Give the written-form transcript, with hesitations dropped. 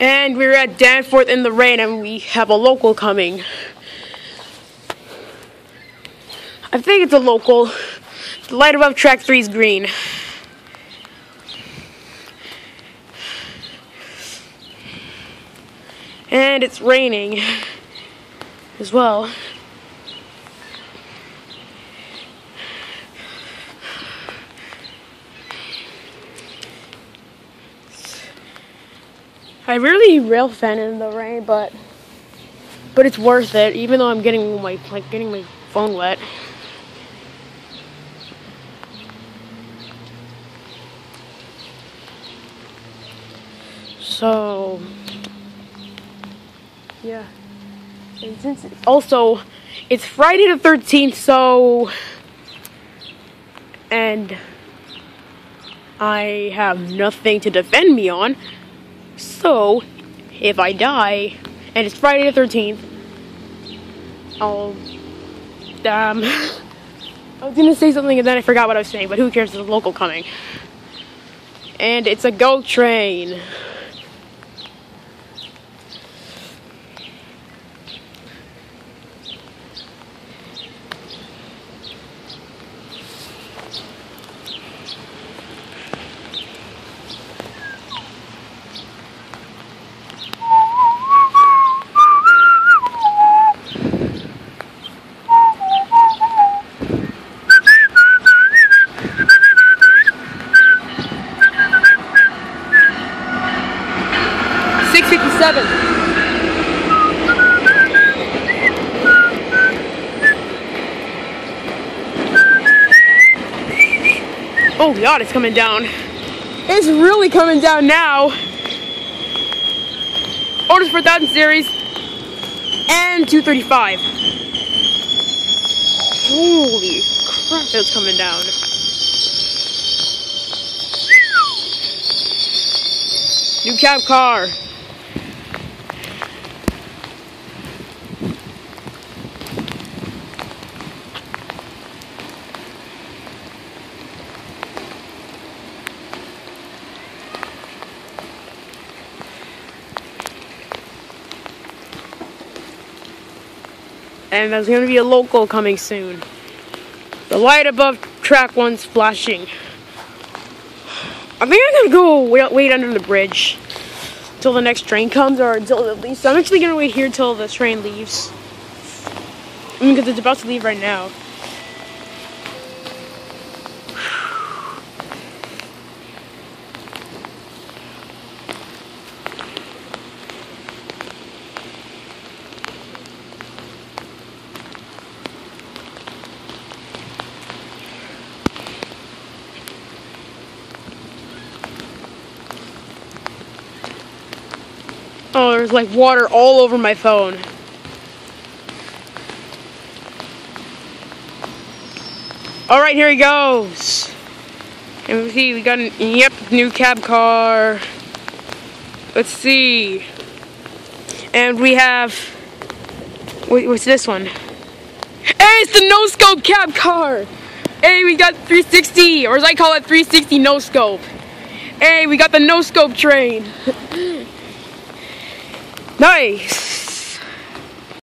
And we're at Danforth in the rain, and we have a local coming. I think it's a local. The light above track 3 is green. And it's raining as well. I really rail fan in the rain, but it's worth it, even though I'm getting my phone wet. So yeah, and since it's Friday the 13th, so and I have nothing to defend me on. So, if I die, and it's Friday the 13th, I'll, I was gonna say something and then I forgot what I was saying, but who cares, there's a local coming. And it's a GO train. Oh God, it's coming down. It's really coming down now. Orders for 1000 series and 235. Holy crap, it's coming down. New cab car. And there's going to be a local coming soon. The light above track 1's flashing. I think I'm going to go wait under the bridge until the next train comes, or until at least I'm actually going to wait here till the train leaves. Because it's about to leave right now. Oh, there's like water all over my phone. Alright, here he goes. And we see, we got new cab car. Let's see. And we have, what's this one? Hey, it's the no-scope cab car. Hey, we got 360, or as I call it, 360 no-scope. Hey, we got the no-scope train. Nice.